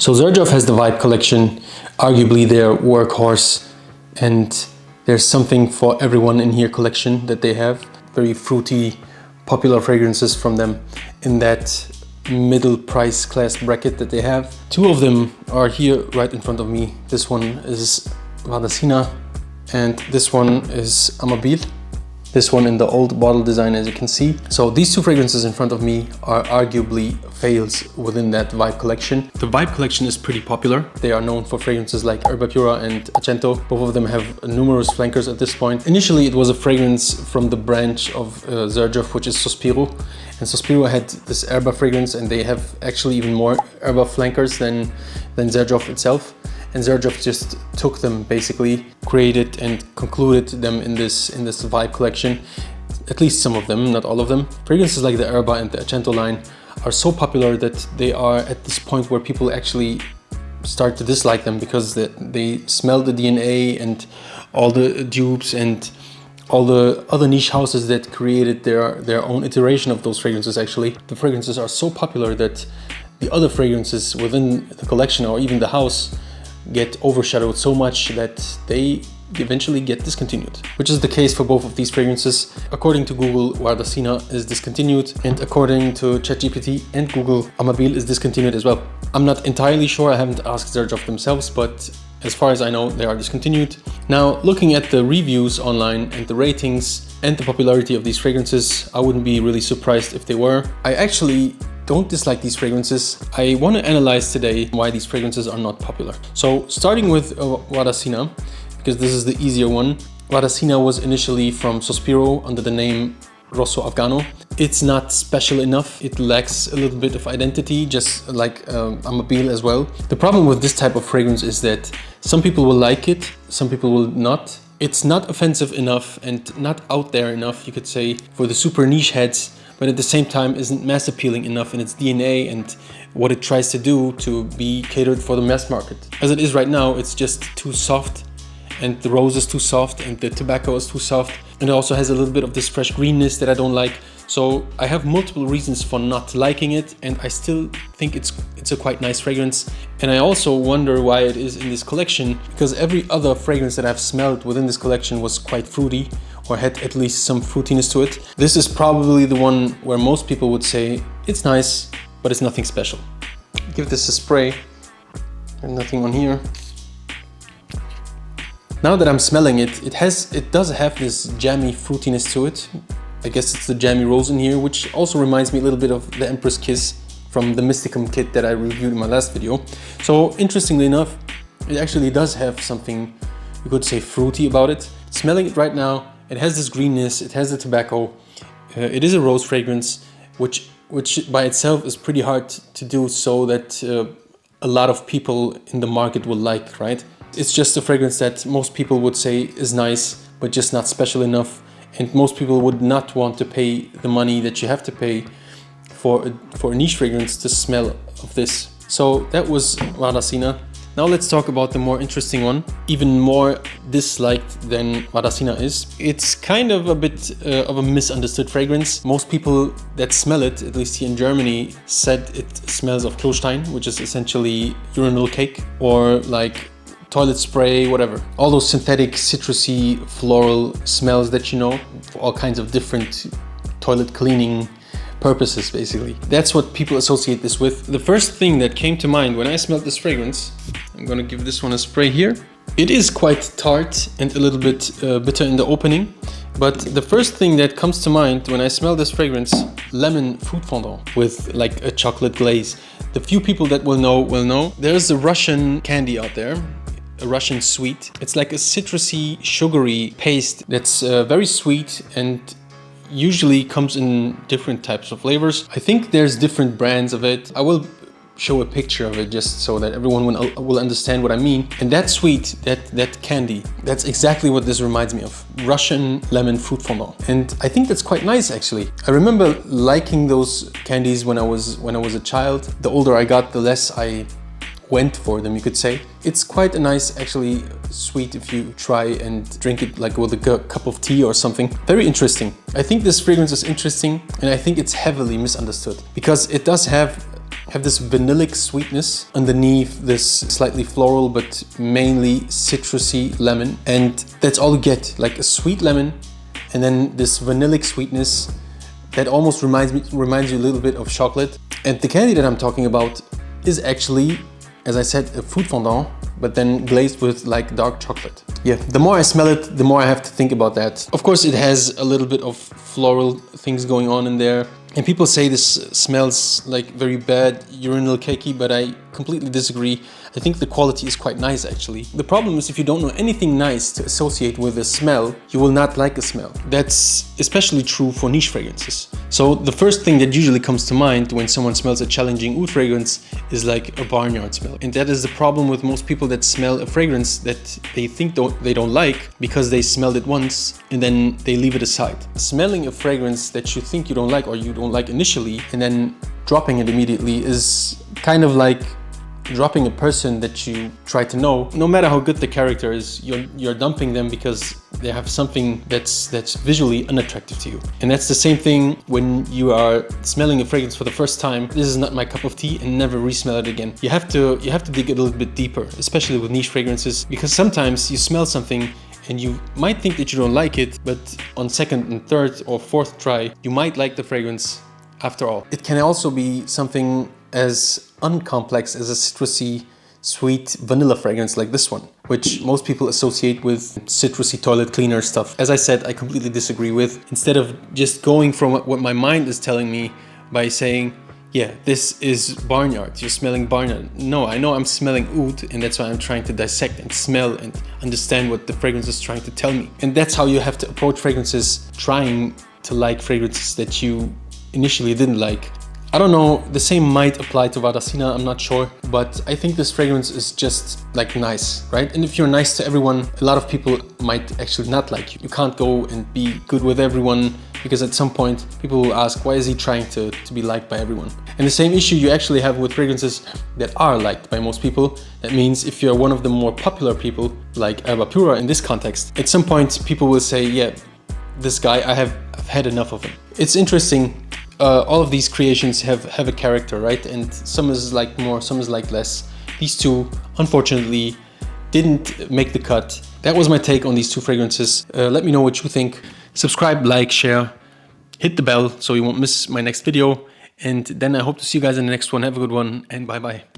So Xerjoff has the Vibe collection, arguably their workhorse, and there's something for everyone in here collection that they have. Very fruity, popular fragrances from them in that middle price class bracket that they have. Two of them are here right in front of me. This one is Vadosina and this one is Amabile. This one in the old bottle design, as you can see. So these two fragrances in front of me are arguably fails within that Vibe collection. The Vibe collection is pretty popular. They are known for fragrances like Erba Pura and Accento. Both of them have numerous flankers at this point. Initially, it was a fragrance from the branch of Xerjoff, which is Sospiro. And Sospiro had this Erba fragrance, and they have actually even more Erba flankers than Xerjoff itself. And Xerjoff just took them, basically created and concluded them in this Vibe collection. At least some of them, not all of them. Fragrances like the Erba and the Accento line are so popular that they are at this point where people actually start to dislike them because they smell the DNA and all the dupes and all the other niche houses that created their own iteration of those fragrances. Actually, the fragrances are so popular that the other fragrances within the collection or even the house get overshadowed so much that they eventually get discontinued, which is the case for both of these fragrances. According to Google, Wardasina is discontinued, and according to ChatGPT and Google, Amabile is discontinued as well. I'm not entirely sure, I haven't asked Xerjoff themselves, but as far as I know, they are discontinued. Now, looking at the reviews online and the ratings and the popularity of these fragrances, I wouldn't be really surprised if they were. I actually don't dislike these fragrances. I want to analyze today why these fragrances are not popular. So starting with Wardasina, because this is the easier one. Wardasina was initially from Sospiro under the name Rosso Afgano. It's not special enough. It lacks a little bit of identity, just like Amabile as well. The problem with this type of fragrance is that some people will like it, some people will not. It's not offensive enough and not out there enough, you could say, for the super niche heads, but at the same time isn't mass appealing enough in its DNA and what it tries to do to be catered for the mass market. As it is right now, it's just too soft, and the rose is too soft and the tobacco is too soft, and it also has a little bit of this fresh greenness that I don't like. So I have multiple reasons for not liking it, and I still think it's a quite nice fragrance. And I also wonder why it is in this collection, because every other fragrance that I've smelled within this collection was quite fruity or had at least some fruitiness to it. This is probably the one where most people would say it's nice, but it's nothing special. Give this a spray. There's nothing on here. Now that I'm smelling it, it does have this jammy fruitiness to it. I guess it's the jammy rose in here, which also reminds me a little bit of the Empress Kiss from the Mysticum kit that I reviewed in my last video. So interestingly enough, it actually does have something, you could say, fruity about it. Smelling it right now, it has this greenness, it has the tobacco. It is a rose fragrance, which by itself is pretty hard to do so that a lot of people in the market will like, right? It's just a fragrance that most people would say is nice, but just not special enough. And most people would not want to pay the money that you have to pay for a niche fragrance to smell of this. So that was Wardasina. Now let's talk about the more interesting one, even more disliked than Vadosina is. It's kind of a bit of a misunderstood fragrance. Most people that smell it, at least here in Germany, said it smells of Klostein, which is essentially urinal cake, or like toilet spray, whatever. All those synthetic, citrusy, floral smells that you know, for all kinds of different toilet cleaning purposes, basically. That's what people associate this with. The first thing that came to mind when I smelled this fragrance, I'm gonna give this one a spray here. It is quite tart and a little bit bitter in the opening, but the first thing that comes to mind when I smell this fragrance, lemon fruit fondant with like a chocolate glaze. The few people that will know. There's a Russian candy out there, a Russian sweet. It's like a citrusy, sugary paste that's very sweet and usually comes in different types of flavors. I think there's different brands of it. I will show a picture of it just so that everyone will understand what I mean. And that sweet, that candy, that's exactly what this reminds me of. Russian lemon fruit fondant. And I think that's quite nice, actually. I remember liking those candies when I was a child. The older I got, the less I went for them, you could say. It's quite a nice, actually, sweet if you try and drink it like with a cup of tea or something. Very interesting. I think this fragrance is interesting, and I think it's heavily misunderstood because it does have have this vanillic sweetness underneath this slightly floral but mainly citrusy lemon, and that's all you get, like a sweet lemon and then this vanillic sweetness that almost reminds you a little bit of chocolate. And the candy that I'm talking about is actually, as I said, a fruit fondant, but then glazed with like dark chocolate. Yeah, the more I smell it, the more I have to think about that. Of course, it has a little bit of floral things going on in there. And people say this smells like very bad, urinal cakey, but I completely disagree. I think the quality is quite nice actually. The problem is if you don't know anything nice to associate with a smell, you will not like a smell. That's especially true for niche fragrances. So the first thing that usually comes to mind when someone smells a challenging oud fragrance is like a barnyard smell. And that is the problem with most people that smell a fragrance that they think they don't like because they smelled it once and then they leave it aside. Smelling a fragrance that you think you don't like or you don't like initially and then dropping it immediately is kind of like dropping a person that you try to know. No matter how good the character is, you're dumping them because they have something that's visually unattractive to you. And that's the same thing when you are smelling a fragrance for the first time. This is not my cup of tea, and never re-smell it again. You have to dig a little bit deeper, especially with niche fragrances, because sometimes you smell something and you might think that you don't like it, but on second and third or fourth try, you might like the fragrance after all. It can also be something as uncomplex as a citrusy, sweet vanilla fragrance like this one, which most people associate with citrusy toilet cleaner stuff. As I said, I completely disagree with. Instead of just going from what my mind is telling me by saying, yeah, this is barnyard, you're smelling barnyard. No, I know I'm smelling oud, and that's why I'm trying to dissect and smell and understand what the fragrance is trying to tell me. And that's how you have to approach fragrances, trying to like fragrances that you initially didn't like. I don't know, the same might apply to Vadosina, I'm not sure, but I think this fragrance is just like nice, right? And if you're nice to everyone, a lot of people might actually not like you. You can't go and be good with everyone, because at some point people will ask, why is he trying to be liked by everyone? And the same issue you actually have with fragrances that are liked by most people. That means if you're one of the more popular people, like Amabil in this context, at some point people will say, yeah, this guy, I've had enough of him. It's interesting. All of these creations have a character, right? And some is like more, some is like less. These two, unfortunately, didn't make the cut. That was my take on these two fragrances. Let me know what you think. Subscribe, like, share, hit the bell so you won't miss my next video. And then I hope to see you guys in the next one. Have a good one, and bye-bye.